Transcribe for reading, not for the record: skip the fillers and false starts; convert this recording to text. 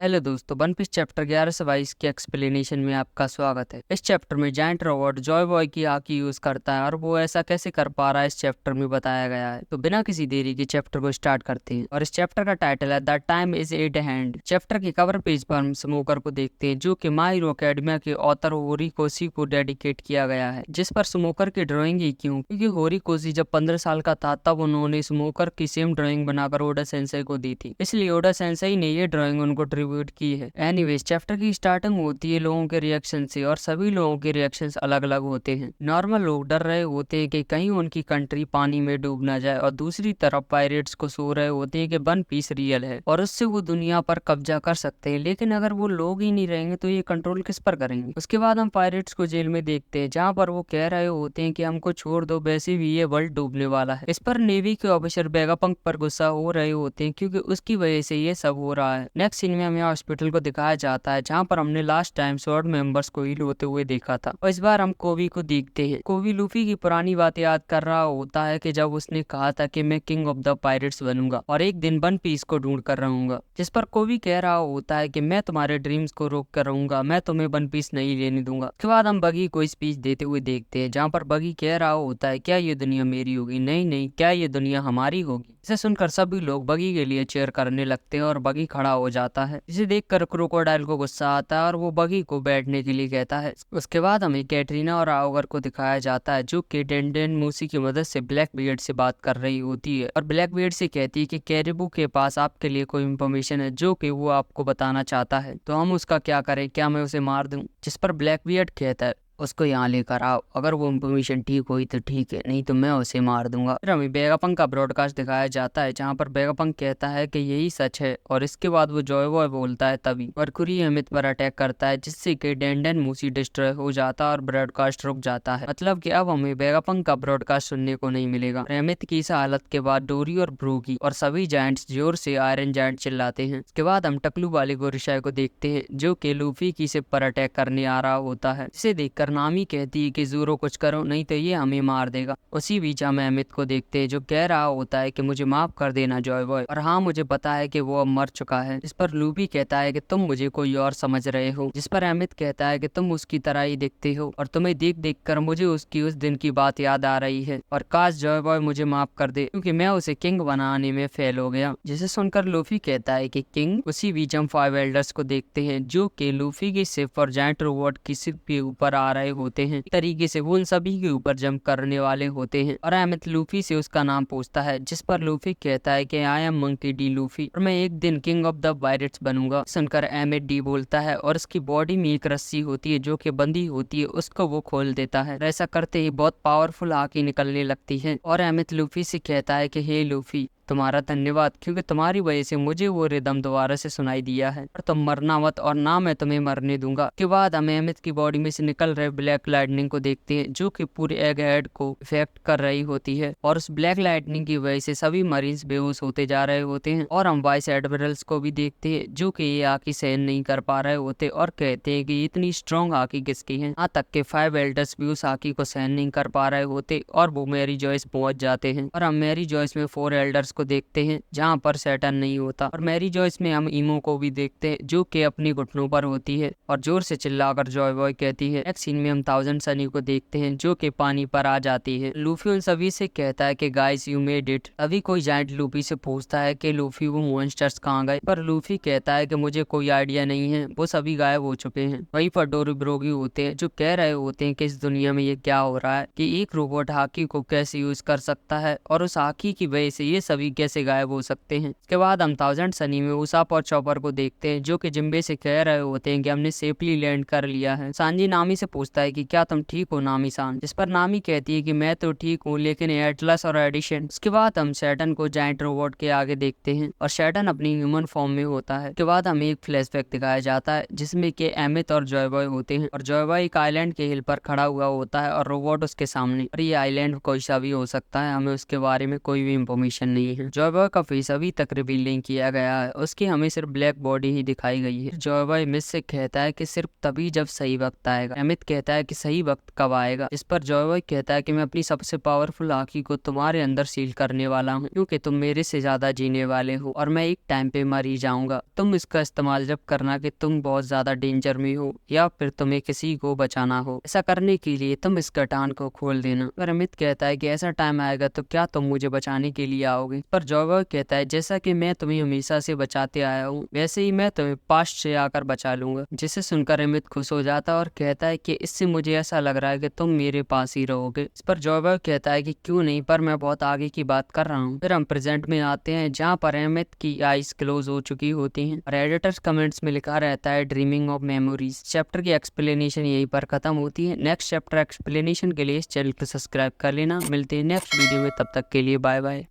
Hello दोस्तों, one piece chapter 11 से 22 के एक्सप्लेनेशन में आपका स्वागत है। इस चैप्टर में जायंट रोबोट जॉय बॉय की आँख यूज करता है और वो ऐसा कैसे कर पा रहा है इस चैप्टर में बताया गया है। तो बिना किसी देरी के चैप्टर को स्टार्ट करते हैं और इस चैप्टर का टाइटल है the time is eight hand. Chapter के कवर पेज पर हम स्मोकर को देखते हैं जो कि माय हीरो अकेडमिया के ऑथर होरी कोशी को डेडिकेट किया गया है, जिस पर स्मोकर की ड्राइंग ही क्यों, क्योंकि होरी कोशी जब 15 साल का था तब उन्होंने स्मोकर की सेम ड्राइंग बनाकर ओडा सेंसेई को दी थी, इसलिए ओडा सेंसेई ने ये ड्राइंग उनको ट्रिब्यूट की है। एनीवेज चैप्टर की स्टार्टिंग होती है लोगों के रिएक्शन से और सभी लोगों के रिएक्शंस अलग अलग होते हैं। नॉर्मल लोग डर रहे होते हैं कि कहीं उनकी कंट्री पानी में डूब ना जाए और दूसरी तरफ पायरेट्स को सो रहे होते हैं कि वन पीस रियल है और उससे वो दुनिया पर कब्जा कर सकते हैं, लेकिन अगर वो लोग ही नहीं रहेंगे तो ये कंट्रोल किस पर करेंगे। उसके बाद हम पायरेट्स को जेल में देखते हैं जहाँ पर वो कह रहे होते हैं कि हमको छोड़ दो, वैसे भी ये वर्ल्ड डूबने वाला है। इस पर नेवी के ऑफिसर वेगापंक पर गुस्सा हो रहे होते हैं क्योंकि उसकी वजह से ये सब हो रहा है। नेक्स्ट सीन में हमें हॉस्पिटल को दिखाया जाता है जहाँ पर हमने लास्ट टाइम स्वॉर्ड मेंबर्स को हील होते हुए देखा था और इस बार हम कोबी को देखते हैं। कोबी लूफी की पुरानी बात याद कर रहा होता है कि जब उसने कहा था कि मैं किंग ऑफ द पायरेट्स बनूंगा और एक दिन वन पीस को ढूंढ कर रहूंगा, जिस पर कोबी कह रहा होता है कि मैं तुम्हारे ड्रीम्स को रोक कर रहूंगा, मैं तुम्हें वन पीस नहीं लेने दूंगा। उसके बाद हम बगी को स्पीच देते हुए देखते हैं जहाँ पर बगी कह रहा होता है क्या ये दुनिया मेरी होगी, नहीं नहीं, क्या ये दुनिया हमारी होगी। इसे सुनकर सभी लोग बगी के लिए चेयर करने लगते हैं और बगी खड़ा हो जाता है। इसे देखकर क्रोकोडाइल को गुस्सा आता है और वो बगी को बैठने के लिए कहता है। उसके बाद हमें कैटरीना और आओगर को दिखाया जाता है जो कि डेंडेन मूसी की मदद से ब्लैक बियर्ड से बात कर रही होती है और ब्लैक बियर्ड से कहती है कि कैरिबू के पास आपके लिए कोई इंफॉर्मेशन है जो कि वो आपको बताना चाहता है, तो हम उसका क्या करें, क्या मैं उसे मार दूं। जिस पर ब्लैक बियर्ड कहता है उसको यहाँ लेकर आओ, अगर वो इन्फॉर्मेशन ठीक हुई तो ठीक है, नहीं तो मैं उसे मार दूंगा। फिर हमें वेगापंक का ब्रॉडकास्ट दिखाया जाता है जहाँ पर वेगापंक कहता है कि यही सच है और इसके बाद वो जॉय बॉय बोलता है तभी मरकुरी अमित पर अटैक करता है जिससे कि डेंडन मूसी डिस्ट्रॉय हो जाता है और ब्रॉडकास्ट रुक जाता है। मतलब कि अब हमें वेगापंक का ब्रॉडकास्ट सुनने को नहीं मिलेगा। अमित की इस हालत के बाद डोरी और ब्रूकी और सभी जायंट्स जोर से आयरन जायंट चिल्लाते हैं। इसके बाद हम टकलू वाले गोरिशाई को देखते हैं जो कि लूफी की शिप पर अटैक करने आ रहा होता है। इसे देखकर नामी कहती है कि ज़ोरो कुछ करो नहीं तो ये हमें मार देगा। उसी बीच हम अमित को देखते हैं जो कह रहा होता है कि मुझे माफ कर देना जॉय बॉय, और हाँ मुझे पता है कि वो अब मर चुका है। इस पर लूफी कहता है कि तुम मुझे कोई और समझ रहे हो, जिस पर अमित कहता है कि तुम उसकी तरह ही दिखते हो और तुम्हें देख देख कर मुझे उसकी उस दिन की बात याद आ रही है और काश जॉय बॉय मुझे माफ कर दे क्योंकि मैं उसे किंग बनाने में फेल हो गया। जिसे सुनकर लूफी कहता है कि किंग। उसी बीच हम 5 एल्डर्स को देखते हैं जो कि लूफी की शिप और जायंट रोबोट की शिप के ऊपर आ रहे होते हैं। तरीके से वो उन सभी के ऊपर जंप करने वाले होते हैं और अमित लूफी से उसका नाम पूछता है, जिस पर लूफी कहता है कि I am monkey D Luffy और मैं एक दिन किंग ऑफ द पायरेट्स बनूंगा। सुनकर अमित डी बोलता है और उसकी बॉडी में एक रस्सी होती है जो कि बंधी होती है, उसको वो खोल देता है। ऐसा करते ही बहुत पावरफुल आंखें निकलने लगती है और अमित लूफी से कहता है कि हे लूफी, तुम्हारा धन्यवाद क्योंकि तुम्हारी वजह से मुझे वो रिदम दोबारा से सुनाई दिया है और तुम मरना मत और ना मैं तुम्हें मरने दूंगा। के बाद हम अमित की बॉडी में से निकल रहे ब्लैक लाइटनिंग को देखते हैं जो कि पूरे एग हेड को इफेक्ट कर रही होती है और उस ब्लैक लाइटनिंग की वजह से सभी मरीज बेहोश होते जा रहे होते हैं। और हम वाइस एडमिरल्स को भी देखते हैं जो कि ये आंखें सहन नहीं कर पा रहे होते और कहते हैं कि इतनी स्ट्रॉन्ग आंखें किसकी है। यहाँ तक के 5 एल्डर्स भी उस आंखी को सहन नहीं कर पा रहे होते और वो मैरी जॉयस पहुंच जाते हैं और हम मैरी जॉयस में 4 एल्डर्स को देखते हैं जहाँ पर सैटर्न नहीं होता और मैरी जॉयस में हम ईमो को भी देखते हैं जो कि अपनी घुटनों पर होती है और जोर से चिल्लाकर जॉय बॉय कहती है। नेक्स्ट सीन में हम 1000 सनी को देखते हैं जो कि पानी पर आ जाती है। लूफी उन सभी से कहता है कि गाइस यू मेड इट। अभी कोई जायंट लूफी से पूछता है कि लूफी वो मॉन्स्टर्स कहाँ गए, पर लूफी कहता है कि मुझे कोई आइडिया नहीं है, वो सभी गायब हो चुके हैं। वहीं पर डोरी ब्रोगी होते हैं जो कह रहे होते हैं कि इस दुनिया में ये क्या हो रहा है कि एक रोबोट हाकी को कैसे यूज कर सकता है और उस हाकी की वजह से ये सभी कैसे गायब हो सकते हैं। इसके बाद हम 1000 सनी में उसाप और चॉपर को देखते हैं जो कि जिम्बे से कह रहे होते हैं कि हमने सेफली लैंड कर लिया है। सांजी नामी से पूछता है कि क्या तुम ठीक हो नामी सान, जिस पर नामी कहती है कि मैं तो ठीक हूँ लेकिन एटलस और एडिशन। उसके बाद हम सैटर्न को जायंट रोबोट के आगे देखते हैं और सैटर्न अपनी ह्यूमन फॉर्म में होता है। उसके बाद हमें एक फ्लैशबैक दिखाया जाता है जिसमें कि अमित और जॉय बॉय होते हैं और जॉय बॉय एक आइलैंड के हिल पर खड़ा हुआ होता है और रोबोट उसके सामने। और ये आइलैंड कोई सा भी हो सकता है, हमें उसके बारे में कोई भी इंफॉर्मेशन नहीं गई है। जॉय बॉय का फेस अभी तक रिवील नहीं किया गया है, उसकी हमें सिर्फ ब्लैक बॉडी ही दिखाई गई है। जॉय बॉय अमित से कहता है कि सिर्फ तभी जब सही वक्त आएगा। अमित कहता है कि सही वक्त कब आएगा। इस पर जॉय बॉय कहता है कि मैं अपनी सबसे पावरफुल आँखी को तुम्हारे अंदर सील करने वाला हूँ, क्योंकि तुम मेरे से ज्यादा जीने वाले हो और मैं एक टाइम पे मर ही जाऊंगा। तुम इसका इस्तेमाल जब करना कि तुम बहुत ज्यादा डेंजर में हो या फिर तुम्हें किसी को बचाना हो। ऐसा करने के लिए तुम इस गठान को खोल देना। पर अमित कहता है कि ऐसा टाइम आएगा तो क्या तुम मुझे बचाने के लिए आओगे। पर जॉय बॉय कहता है जैसा कि मैं तुम्हें हमेशा से बचाते आया हूँ, वैसे ही मैं तुम्हें पास्ट से आकर बचा लूंगा। जिसे सुनकर अमित खुश हो जाता है और कहता है कि इससे मुझे ऐसा लग रहा है कि तुम मेरे पास ही रहोगे। इस पर जॉय बॉय कहता है कि क्यों नहीं, पर मैं बहुत आगे की बात कर रहा हूँ। फिर हम प्रेजेंट में आते हैं जहाँ पर अमित की आईज क्लोज हो चुकी होती हैं और एडिटर्स कमेंट्स में लिखा रहता है ड्रीमिंग ऑफ मेमोरीज। चैप्टर की एक्सप्लेनेशन यहीं पर खत्म होती है। नेक्स्ट चैप्टर एक्सप्लेनेशन के लिए इस चैनल को सब्सक्राइब कर लेना। मिलते हैं नेक्स्ट वीडियो में, तब तक के लिए बाय बाय।